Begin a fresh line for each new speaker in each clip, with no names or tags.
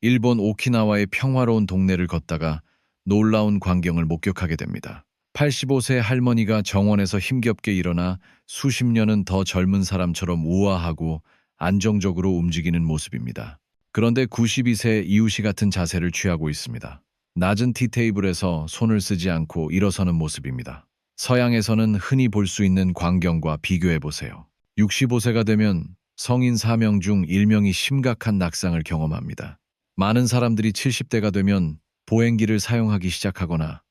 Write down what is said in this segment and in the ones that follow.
일본 오키나와의 평화로운 동네를 걷다가 놀라운 광경을 목격하게 됩니다. 85세 할머니가 정원에서 힘겹게 일어나 수십 년은 더 젊은 사람처럼 우아하고 안정적으로 움직이는 모습입니다. 그런데 92세 이웃이 같은 자세를 취하고 있습니다. 낮은 티테이블에서 손을 쓰지 않고 일어서는 모습입니다. 서양에서는 흔히 볼 수 있는 광경과 비교해 보세요. 65세가 되면 성인 4명 중 1명이 심각한 낙상을 경험합니다. 많은 사람들이 70대가 되면 보행기를 사용하기 시작하거나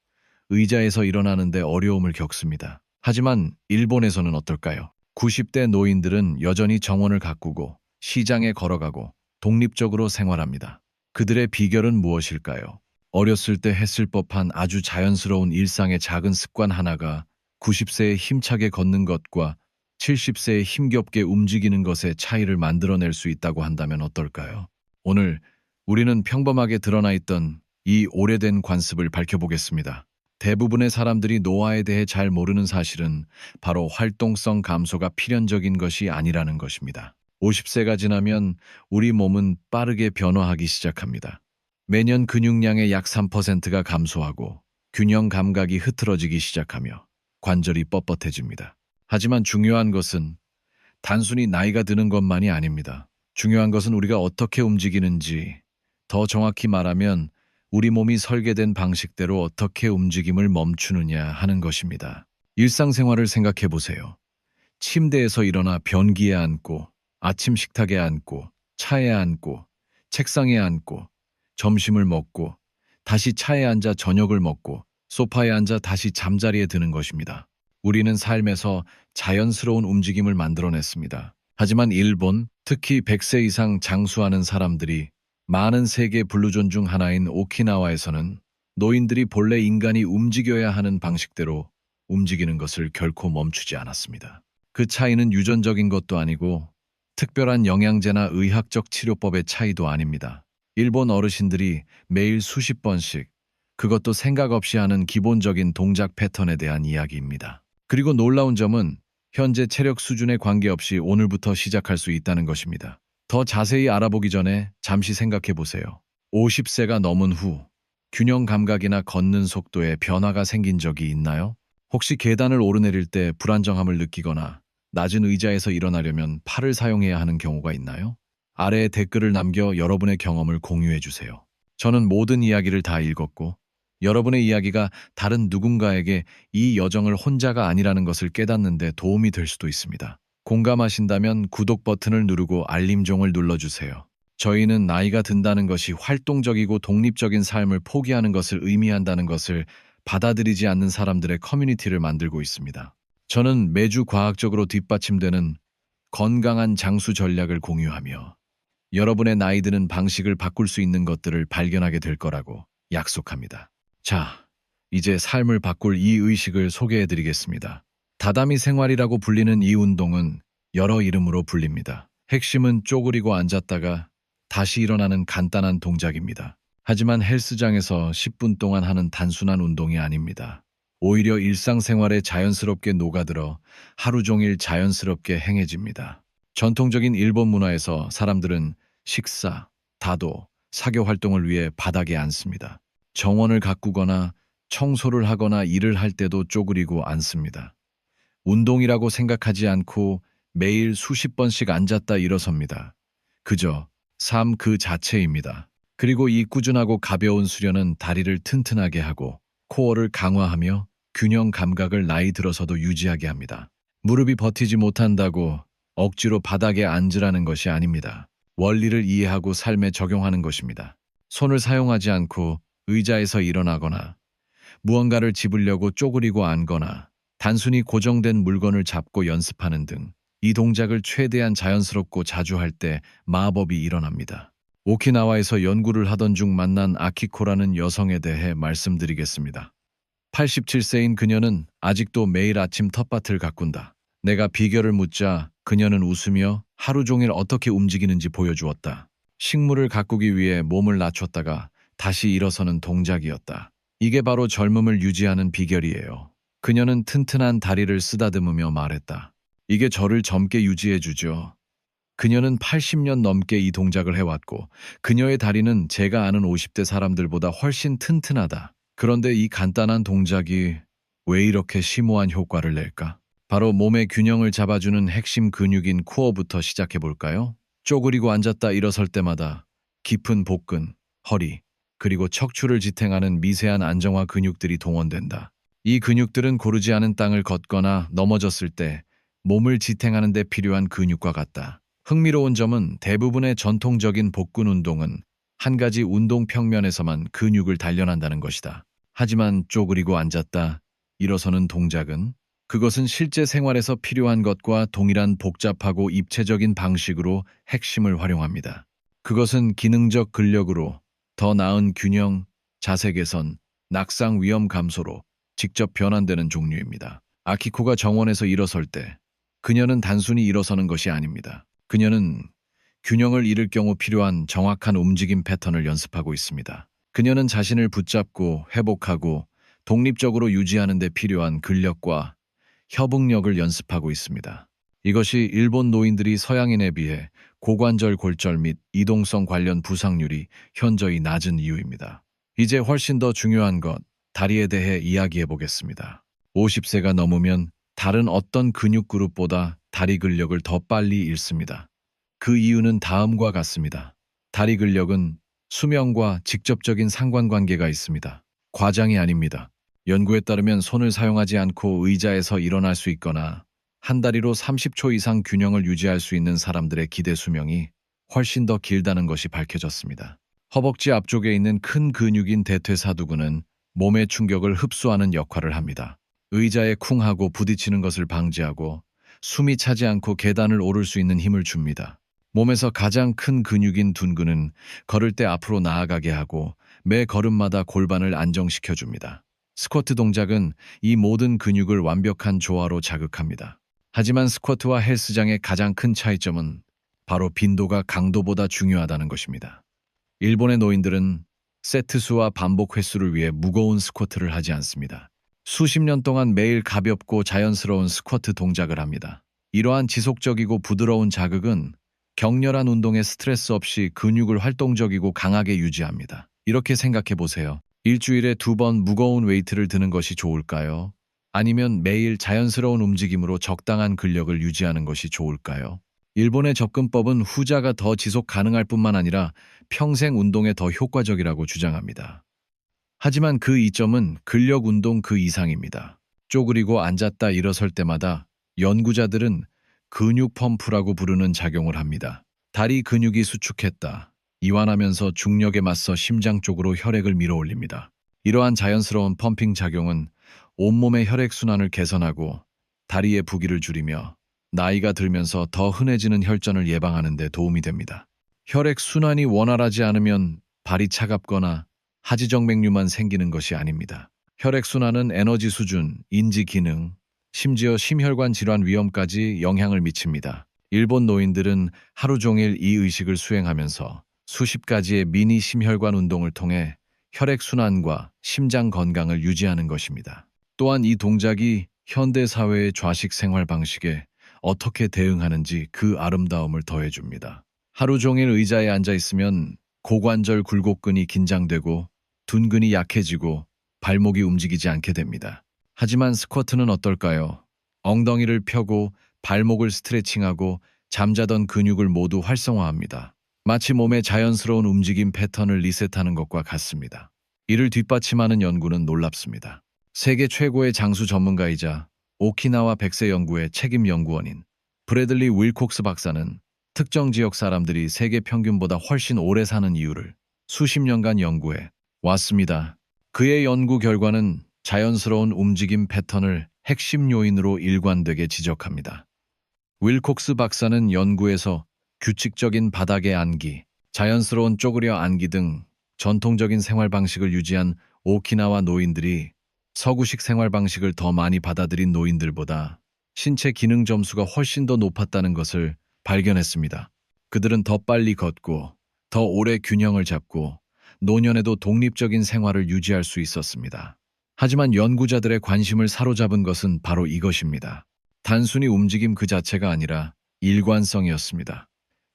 의자에서 일어나는데 어려움을 겪습니다. 하지만 일본에서는 어떨까요? 90대 노인들은 여전히 정원을 가꾸고 시장에 걸어가고 독립적으로 생활합니다. 그들의 비결은 무엇일까요? 어렸을 때 했을 법한 아주 자연스러운 일상의 작은 습관 하나가 90세에 힘차게 걷는 것과 70세에 힘겹게 움직이는 것의 차이를 만들어낼 수 있다고 한다면 어떨까요? 오늘 우리는 평범하게 드러나 있던 이 오래된 관습을 밝혀보겠습니다. 대부분의 사람들이 노화에 대해 잘 모르는 사실은 바로 활동성 감소가 필연적인 것이 아니라는 것입니다. 50세가 지나면 우리 몸은 빠르게 변화하기 시작합니다. 매년 근육량의 약 3%가 감소하고 균형 감각이 흐트러지기 시작하며 관절이 뻣뻣해집니다. 하지만 중요한 것은 단순히 나이가 드는 것만이 아닙니다. 중요한 것은 우리가 어떻게 움직이는지, 더 정확히 말하면 우리 몸이 설계된 방식대로 어떻게 움직임을 멈추느냐 하는 것입니다. 일상생활을 생각해 보세요. 침대에서 일어나 변기에 앉고, 아침 식탁에 앉고, 차에 앉고, 책상에 앉고, 점심을 먹고, 다시 차에 앉아 저녁을 먹고, 소파에 앉아 다시 잠자리에 드는 것입니다. 우리는 삶에서 자연스러운 움직임을 만들어냈습니다. 하지만 일본, 특히 100세 이상 장수하는 사람들이 많은 세계 블루존 중 하나인 오키나와에서는 노인들이 본래 인간이 움직여야 하는 방식대로 움직이는 것을 결코 멈추지 않았습니다. 그 차이는 유전적인 것도 아니고 특별한 영양제나 의학적 치료법의 차이도 아닙니다. 일본 어르신들이 매일 수십 번씩, 그것도 생각 없이 하는 기본적인 동작 패턴에 대한 이야기입니다. 그리고 놀라운 점은 현재 체력 수준에 관계없이 오늘부터 시작할 수 있다는 것입니다. 더 자세히 알아보기 전에 잠시 생각해 보세요. 50세가 넘은 후 균형 감각이나 걷는 속도에 변화가 생긴 적이 있나요? 혹시 계단을 오르내릴 때 불안정함을 느끼거나 낮은 의자에서 일어나려면 팔을 사용해야 하는 경우가 있나요? 아래에 댓글을 남겨 여러분의 경험을 공유해 주세요. 저는 모든 이야기를 다 읽었고 여러분의 이야기가 다른 누군가에게 이 여정을 혼자가 아니라는 것을 깨닫는 데 도움이 될 수도 있습니다. 공감하신다면 구독 버튼을 누르고 알림종을 눌러주세요. 저희는 나이가 든다는 것이 활동적이고 독립적인 삶을 포기하는 것을 의미한다는 것을 받아들이지 않는 사람들의 커뮤니티를 만들고 있습니다. 저는 매주 과학적으로 뒷받침되는 건강한 장수 전략을 공유하며 여러분의 나이 드는 방식을 바꿀 수 있는 것들을 발견하게 될 거라고 약속합니다. 자, 이제 삶을 바꿀 이 의식을 소개해 드리겠습니다. 다다미 생활이라고 불리는 이 운동은 여러 이름으로 불립니다. 핵심은 쪼그리고 앉았다가 다시 일어나는 간단한 동작입니다. 하지만 헬스장에서 10분 동안 하는 단순한 운동이 아닙니다. 오히려 일상생활에 자연스럽게 녹아들어 하루 종일 자연스럽게 행해집니다. 전통적인 일본 문화에서 사람들은 식사, 다도, 사교 활동을 위해 바닥에 앉습니다. 정원을 가꾸거나 청소를 하거나 일을 할 때도 쪼그리고 앉습니다. 운동이라고 생각하지 않고 매일 수십 번씩 앉았다 일어섭니다. 그저 삶 그 자체입니다. 그리고 이 꾸준하고 가벼운 수련은 다리를 튼튼하게 하고 코어를 강화하며 균형 감각을 나이 들어서도 유지하게 합니다. 무릎이 버티지 못한다고 억지로 바닥에 앉으라는 것이 아닙니다. 원리를 이해하고 삶에 적용하는 것입니다. 손을 사용하지 않고 의자에서 일어나거나 무언가를 집으려고 쪼그리고 앉거나 단순히 고정된 물건을 잡고 연습하는 등 이 동작을 최대한 자연스럽고 자주 할 때 마법이 일어납니다. 오키나와에서 연구를 하던 중 만난 아키코라는 여성에 대해 말씀드리겠습니다. 87세인 그녀는 아직도 매일 아침 텃밭을 가꾼다. 내가 비결을 묻자 그녀는 웃으며 하루 종일 어떻게 움직이는지 보여주었다. 식물을 가꾸기 위해 몸을 낮췄다가 다시 일어서는 동작이었다. 이게 바로 젊음을 유지하는 비결이에요. 그녀는 튼튼한 다리를 쓰다듬으며 말했다. 이게 저를 젊게 유지해 주죠. 그녀는 80년 넘게 이 동작을 해왔고 그녀의 다리는 제가 아는 50대 사람들보다 훨씬 튼튼하다. 그런데 이 간단한 동작이 왜 이렇게 심오한 효과를 낼까? 바로 몸의 균형을 잡아주는 핵심 근육인 코어부터 시작해 볼까요? 쪼그리고 앉았다 일어설 때마다 깊은 복근, 허리, 그리고 척추를 지탱하는 미세한 안정화 근육들이 동원된다. 이 근육들은 고르지 않은 땅을 걷거나 넘어졌을 때 몸을 지탱하는 데 필요한 근육과 같다. 흥미로운 점은 대부분의 전통적인 복근 운동은 한 가지 운동 평면에서만 근육을 단련한다는 것이다. 하지만 쪼그리고 앉았다 일어서는 동작은 그것은 실제 생활에서 필요한 것과 동일한 복잡하고 입체적인 방식으로 핵심을 활용합니다. 그것은 기능적 근력으로 더 나은 균형, 자세 개선, 낙상 위험 감소로 직접 변환되는 종류입니다. 아키코가 정원에서 일어설 때 그녀는 단순히 일어서는 것이 아닙니다. 그녀는 균형을 잃을 경우 필요한 정확한 움직임 패턴을 연습하고 있습니다. 그녀는 자신을 붙잡고 회복하고 독립적으로 유지하는 데 필요한 근력과 협응력을 연습하고 있습니다. 이것이 일본 노인들이 서양인에 비해 고관절 골절 및 이동성 관련 부상률이 현저히 낮은 이유입니다. 이제 훨씬 더 중요한 것, 다리에 대해 이야기해 보겠습니다. 50세가 넘으면 다른 어떤 근육 그룹보다 다리 근력을 더 빨리 잃습니다. 그 이유는 다음과 같습니다. 다리 근력은 수명과 직접적인 상관관계가 있습니다. 과장이 아닙니다. 연구에 따르면 손을 사용하지 않고 의자에서 일어날 수 있거나 한 다리로 30초 이상 균형을 유지할 수 있는 사람들의 기대 수명이 훨씬 더 길다는 것이 밝혀졌습니다. 허벅지 앞쪽에 있는 큰 근육인 대퇴사두근은 몸의 충격을 흡수하는 역할을 합니다. 의자에 쿵하고 부딪히는 것을 방지하고 숨이 차지 않고 계단을 오를 수 있는 힘을 줍니다. 몸에서 가장 큰 근육인 둔근은 걸을 때 앞으로 나아가게 하고 매 걸음마다 골반을 안정시켜 줍니다. 스쿼트 동작은 이 모든 근육을 완벽한 조화로 자극합니다. 하지만 스쿼트와 헬스장의 가장 큰 차이점은 바로 빈도가 강도보다 중요하다는 것입니다. 일본의 노인들은 세트 수와 반복 횟수를 위해 무거운 스쿼트를 하지 않습니다. 수십 년 동안 매일 가볍고 자연스러운 스쿼트 동작을 합니다. 이러한 지속적이고 부드러운 자극은 격렬한 운동에 스트레스 없이 근육을 활동적이고 강하게 유지합니다. 이렇게 생각해 보세요. 일주일에 2번 무거운 웨이트를 드는 것이 좋을까요? 아니면 매일 자연스러운 움직임으로 적당한 근력을 유지하는 것이 좋을까요? 일본의 접근법은 후자가 더 지속 가능할 뿐만 아니라 평생 운동에 더 효과적이라고 주장합니다. 하지만 그 이점은 근력 운동 그 이상입니다. 쪼그리고 앉았다 일어설 때마다 연구자들은 근육 펌프라고 부르는 작용을 합니다. 다리 근육이 수축했다. 이완하면서 중력에 맞서 심장 쪽으로 혈액을 밀어올립니다. 이러한 자연스러운 펌핑 작용은 온몸의 혈액순환을 개선하고 다리의 부기를 줄이며 나이가 들면서 더 흔해지는 혈전을 예방하는 데 도움이 됩니다. 혈액순환이 원활하지 않으면 발이 차갑거나 하지정맥류만 생기는 것이 아닙니다. 혈액순환은 에너지 수준, 인지 기능, 심지어 심혈관 질환 위험까지 영향을 미칩니다. 일본 노인들은 하루 종일 이 의식을 수행하면서 수십 가지의 미니 심혈관 운동을 통해 혈액순환과 심장 건강을 유지하는 것입니다. 또한 이 동작이 현대 사회의 좌식 생활 방식에 어떻게 대응하는지 그 아름다움을 더해줍니다. 하루 종일 의자에 앉아 있으면 고관절 굴곡근이 긴장되고 둔근이 약해지고 발목이 움직이지 않게 됩니다. 하지만 스쿼트는 어떨까요? 엉덩이를 펴고 발목을 스트레칭하고 잠자던 근육을 모두 활성화합니다. 마치 몸의 자연스러운 움직임 패턴을 리셋하는 것과 같습니다. 이를 뒷받침하는 연구는 놀랍습니다. 세계 최고의 장수 전문가이자 오키나와 백세 연구의 책임 연구원인 브래들리 윌콕스 박사는 특정 지역 사람들이 세계 평균보다 훨씬 오래 사는 이유를 수십 년간 연구해 왔습니다. 그의 연구 결과는 자연스러운 움직임 패턴을 핵심 요인으로 일관되게 지적합니다. 윌콕스 박사는 연구에서 규칙적인 바닥에 앉기, 자연스러운 쪼그려 앉기 등 전통적인 생활 방식을 유지한 오키나와 노인들이 서구식 생활 방식을 더 많이 받아들인 노인들보다 신체 기능 점수가 훨씬 더 높았다는 것을 발견했습니다. 그들은 더 빨리 걷고 더 오래 균형을 잡고 노년에도 독립적인 생활을 유지할 수 있었습니다. 하지만 연구자들의 관심을 사로잡은 것은 바로 이것입니다. 단순히 움직임 그 자체가 아니라 일관성이었습니다.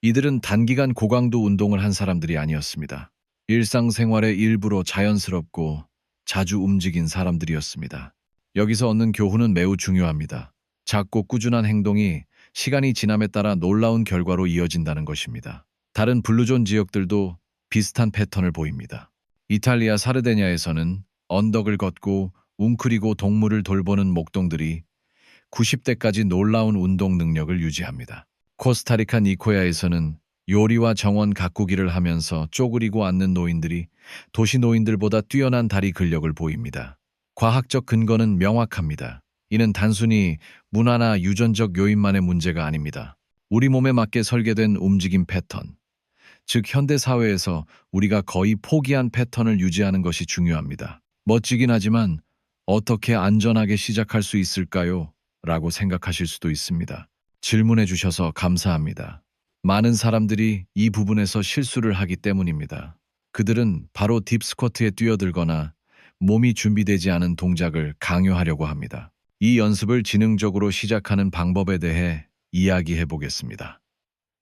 이들은 단기간 고강도 운동을 한 사람들이 아니었습니다. 일상생활의 일부로 자연스럽고 자주 움직인 사람들이었습니다. 여기서 얻는 교훈은 매우 중요합니다. 작고 꾸준한 행동이 시간이 지남에 따라 놀라운 결과로 이어진다는 것입니다. 다른 블루존 지역들도 비슷한 패턴을 보입니다. 이탈리아 사르데냐에서는 언덕을 걷고 웅크리고 동물을 돌보는 목동들이 90대까지 놀라운 운동 능력을 유지합니다. 코스타리카 니코야에서는 요리와 정원 가꾸기를 하면서 쪼그리고 앉는 노인들이 도시 노인들보다 뛰어난 다리 근력을 보입니다. 과학적 근거는 명확합니다. 이는 단순히 문화나 유전적 요인만의 문제가 아닙니다. 우리 몸에 맞게 설계된 움직임 패턴, 즉 현대 사회에서 우리가 거의 포기한 패턴을 유지하는 것이 중요합니다. 멋지긴 하지만 어떻게 안전하게 시작할 수 있을까요? 라고 생각하실 수도 있습니다. 질문해 주셔서 감사합니다. 많은 사람들이 이 부분에서 실수를 하기 때문입니다. 그들은 바로 딥스쿼트에 뛰어들거나 몸이 준비되지 않은 동작을 강요하려고 합니다. 이 연습을 지능적으로 시작하는 방법에 대해 이야기해 보겠습니다.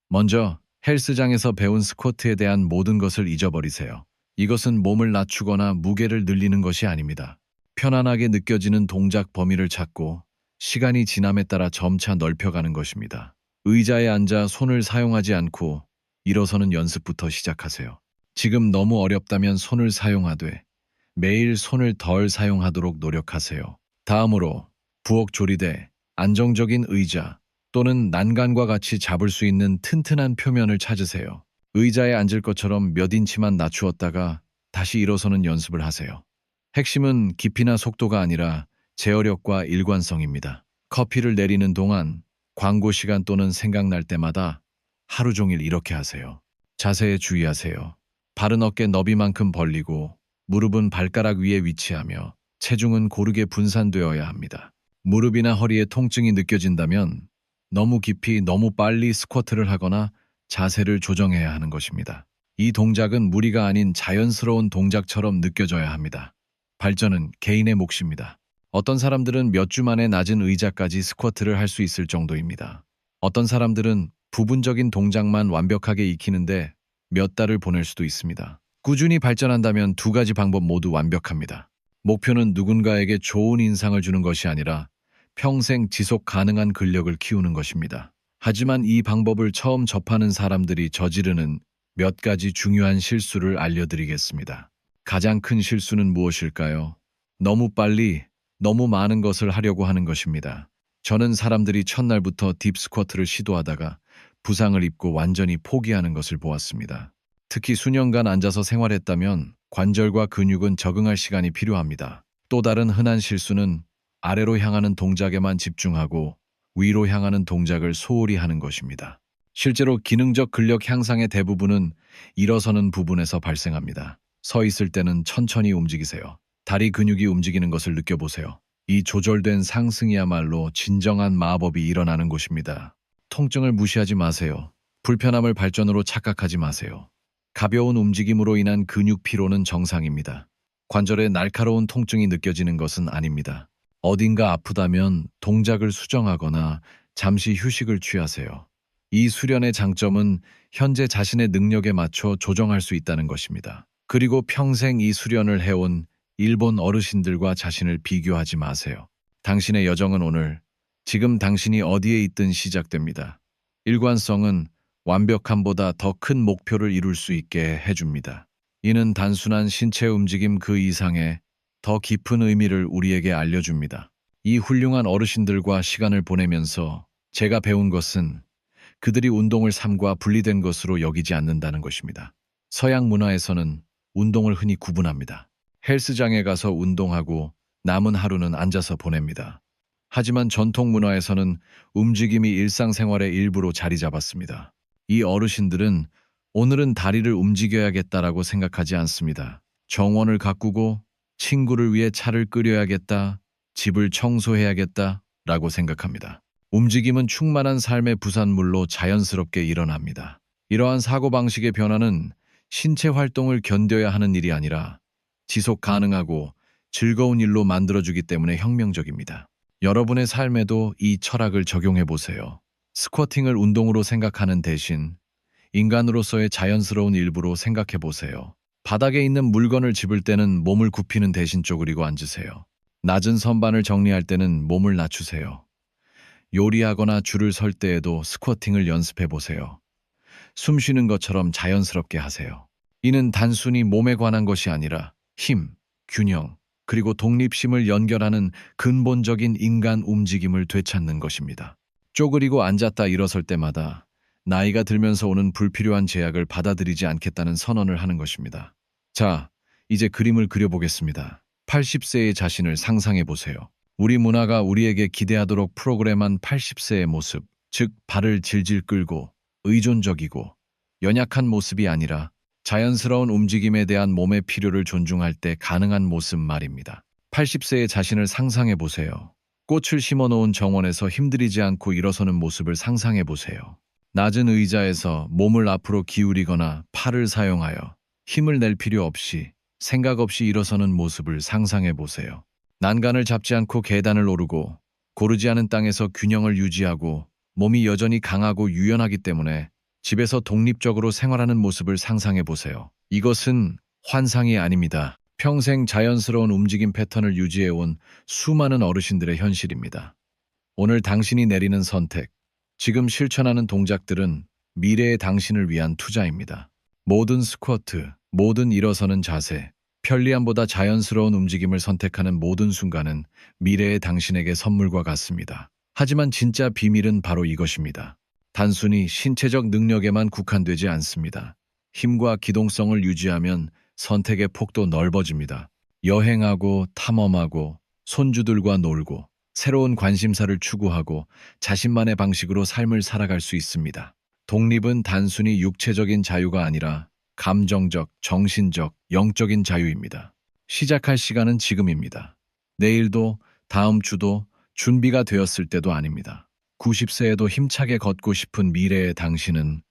먼저 헬스장에서 배운 스쿼트에 대한 모든 것을 잊어버리세요. 이것은 몸을 낮추거나 무게를 늘리는 것이 아닙니다. 편안하게 느껴지는 동작 범위를 찾고 시간이 지남에 따라 점차 넓혀가는 것입니다. 의자에 앉아 손을 사용하지 않고 일어서는 연습부터 시작하세요. 지금 너무 어렵다면 손을 사용하되 매일 손을 덜 사용하도록 노력하세요. 다음으로 부엌 조리대, 안정적인 의자 또는 난간과 같이 잡을 수 있는 튼튼한 표면을 찾으세요. 의자에 앉을 것처럼 몇 인치만 낮추었다가 다시 일어서는 연습을 하세요. 핵심은 깊이나 속도가 아니라 제어력과 일관성입니다. 커피를 내리는 동안, 광고 시간 또는 생각날 때마다 하루 종일 이렇게 하세요. 자세에 주의하세요. 발은 어깨 너비만큼 벌리고 무릎은 발가락 위에 위치하며 체중은 고르게 분산되어야 합니다. 무릎이나 허리에 통증이 느껴진다면 너무 깊이 너무 빨리 스쿼트를 하거나 자세를 조정해야 하는 것입니다. 이 동작은 무리가 아닌 자연스러운 동작처럼 느껴져야 합니다. 발전은 개인의 몫입니다. 어떤 사람들은 몇 주 만에 낮은 의자까지 스쿼트를 할 수 있을 정도입니다. 어떤 사람들은 부분적인 동작만 완벽하게 익히는데 몇 달을 보낼 수도 있습니다. 꾸준히 발전한다면 두 가지 방법 모두 완벽합니다. 목표는 누군가에게 좋은 인상을 주는 것이 아니라 평생 지속 가능한 근력을 키우는 것입니다. 하지만 이 방법을 처음 접하는 사람들이 저지르는 몇 가지 중요한 실수를 알려드리겠습니다. 가장 큰 실수는 무엇일까요? 너무 빨리, 너무 많은 것을 하려고 하는 것입니다. 저는 사람들이 첫날부터 딥스쿼트를 시도하다가 부상을 입고 완전히 포기하는 것을 보았습니다. 특히 수년간 앉아서 생활했다면 관절과 근육은 적응할 시간이 필요합니다. 또 다른 흔한 실수는 아래로 향하는 동작에만 집중하고 위로 향하는 동작을 소홀히 하는 것입니다. 실제로 기능적 근력 향상의 대부분은 일어서는 부분에서 발생합니다. 서 있을 때는 천천히 움직이세요. 다리 근육이 움직이는 것을 느껴보세요. 이 조절된 상승이야말로 진정한 마법이 일어나는 곳입니다. 통증을 무시하지 마세요. 불편함을 발전으로 착각하지 마세요. 가벼운 움직임으로 인한 근육 피로는 정상입니다. 관절에 날카로운 통증이 느껴지는 것은 아닙니다. 어딘가 아프다면 동작을 수정하거나 잠시 휴식을 취하세요. 이 수련의 장점은 현재 자신의 능력에 맞춰 조정할 수 있다는 것입니다. 그리고 평생 이 수련을 해온 일본 어르신들과 자신을 비교하지 마세요. 당신의 여정은 오늘, 지금 당신이 어디에 있든 시작됩니다. 일관성은 완벽함보다 더 큰 목표를 이룰 수 있게 해줍니다. 이는 단순한 신체 움직임 그 이상의 더 깊은 의미를 우리에게 알려줍니다. 이 훌륭한 어르신들과 시간을 보내면서 제가 배운 것은 그들이 운동을 삶과 분리된 것으로 여기지 않는다는 것입니다. 서양 문화에서는 운동을 흔히 구분합니다. 헬스장에 가서 운동하고 남은 하루는 앉아서 보냅니다. 하지만 전통 문화에서는 움직임이 일상생활의 일부로 자리 잡았습니다. 이 어르신들은 오늘은 다리를 움직여야겠다라고 생각하지 않습니다. 정원을 가꾸고 친구를 위해 차를 끓여야겠다, 집을 청소해야겠다 라고 생각합니다. 움직임은 충만한 삶의 부산물로 자연스럽게 일어납니다. 이러한 사고방식의 변화는 신체 활동을 견뎌야 하는 일이 아니라 지속 가능하고 즐거운 일로 만들어주기 때문에 혁명적입니다. 여러분의 삶에도 이 철학을 적용해 보세요. 스쿼팅을 운동으로 생각하는 대신 인간으로서의 자연스러운 일부로 생각해 보세요. 바닥에 있는 물건을 집을 때는 몸을 굽히는 대신 쪼그리고 앉으세요. 낮은 선반을 정리할 때는 몸을 낮추세요. 요리하거나 줄을 설 때에도 스쿼팅을 연습해 보세요. 숨 쉬는 것처럼 자연스럽게 하세요. 이는 단순히 몸에 관한 것이 아니라 힘, 균형, 그리고 독립심을 연결하는 근본적인 인간 움직임을 되찾는 것입니다. 쪼그리고 앉았다 일어설 때마다 나이가 들면서 오는 불필요한 제약을 받아들이지 않겠다는 선언을 하는 것입니다. 자, 이제 그림을 그려보겠습니다. 80세의 자신을 상상해 보세요. 우리 문화가 우리에게 기대하도록 프로그램한 80세의 모습, 즉 발을 질질 끌고 의존적이고 연약한 모습이 아니라 자연스러운 움직임에 대한 몸의 필요를 존중할 때 가능한 모습 말입니다. 80세의 자신을 상상해 보세요. 꽃을 심어 놓은 정원에서 힘들이지 않고 일어서는 모습을 상상해 보세요. 낮은 의자에서 몸을 앞으로 기울이거나 팔을 사용하여 힘을 낼 필요 없이 생각 없이 일어서는 모습을 상상해 보세요. 난간을 잡지 않고 계단을 오르고 고르지 않은 땅에서 균형을 유지하고 몸이 여전히 강하고 유연하기 때문에 집에서 독립적으로 생활하는 모습을 상상해 보세요. 이것은 환상이 아닙니다. 평생 자연스러운 움직임 패턴을 유지해온 수많은 어르신들의 현실입니다. 오늘 당신이 내리는 선택, 지금 실천하는 동작들은 미래의 당신을 위한 투자입니다. 모든 스쿼트, 모든 일어서는 자세, 편리함보다 자연스러운 움직임을 선택하는 모든 순간은 미래의 당신에게 선물과 같습니다. 하지만 진짜 비밀은 바로 이것입니다. 단순히 신체적 능력에만 국한되지 않습니다. 힘과 기동성을 유지하면 선택의 폭도 넓어집니다. 여행하고 탐험하고 손주들과 놀고 새로운 관심사를 추구하고 자신만의 방식으로 삶을 살아갈 수 있습니다. 독립은 단순히 육체적인 자유가 아니라 감정적, 정신적, 영적인 자유입니다. 시작할 시간은 지금입니다. 내일도, 다음 주도, 준비가 되었을 때도 아닙니다. 90세에도 힘차게 걷고 싶은 미래의 당신은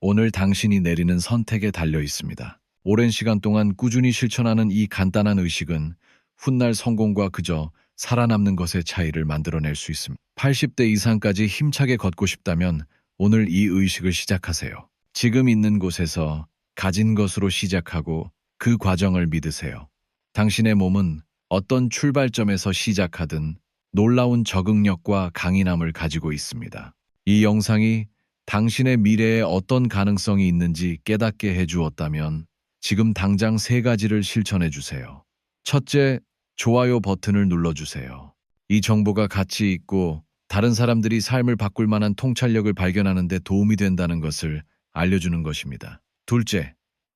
오늘 당신이 내리는 선택에 달려 있습니다. 오랜 시간 동안 꾸준히 실천하는 이 간단한 의식은 훗날 성공과 그저 살아남는 것의 차이를 만들어낼 수 있습니다. 80대 이상까지 힘차게 걷고 싶다면 오늘 이 의식을 시작하세요. 지금 있는 곳에서 가진 것으로 시작하고 그 과정을 믿으세요. 당신의 몸은 어떤 출발점에서 시작하든 놀라운 적응력과 강인함을 가지고 있습니다. 이 영상이 당신의 미래에 어떤 가능성이 있는지 깨닫게 해주었다면 지금 당장 3가지를 실천해 주세요. 첫째, 좋아요 버튼을 눌러주세요. 이 정보가 가치 있고 다른 사람들이 삶을 바꿀 만한 통찰력을 발견하는 데 도움이 된다는 것을 알려주는 것입니다. 둘째,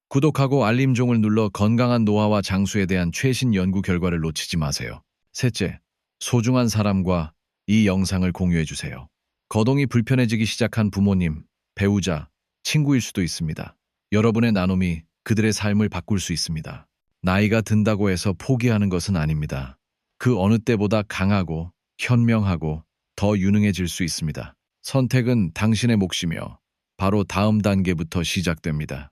구독하고 알림종을 눌러 건강한 노화와 장수에 대한 최신 연구 결과를 놓치지 마세요. 셋째, 소중한 사람과 이 영상을 공유해 주세요. 거동이 불편해지기 시작한 부모님, 배우자, 친구일 수도 있습니다. 여러분의 나눔이 그들의 삶을 바꿀 수 있습니다. 나이가 든다고 해서 포기하는 것은 아닙니다. 그 어느 때보다 강하고 현명하고 더 유능해질 수 있습니다. 선택은 당신의 몫이며 바로 다음 단계부터 시작됩니다.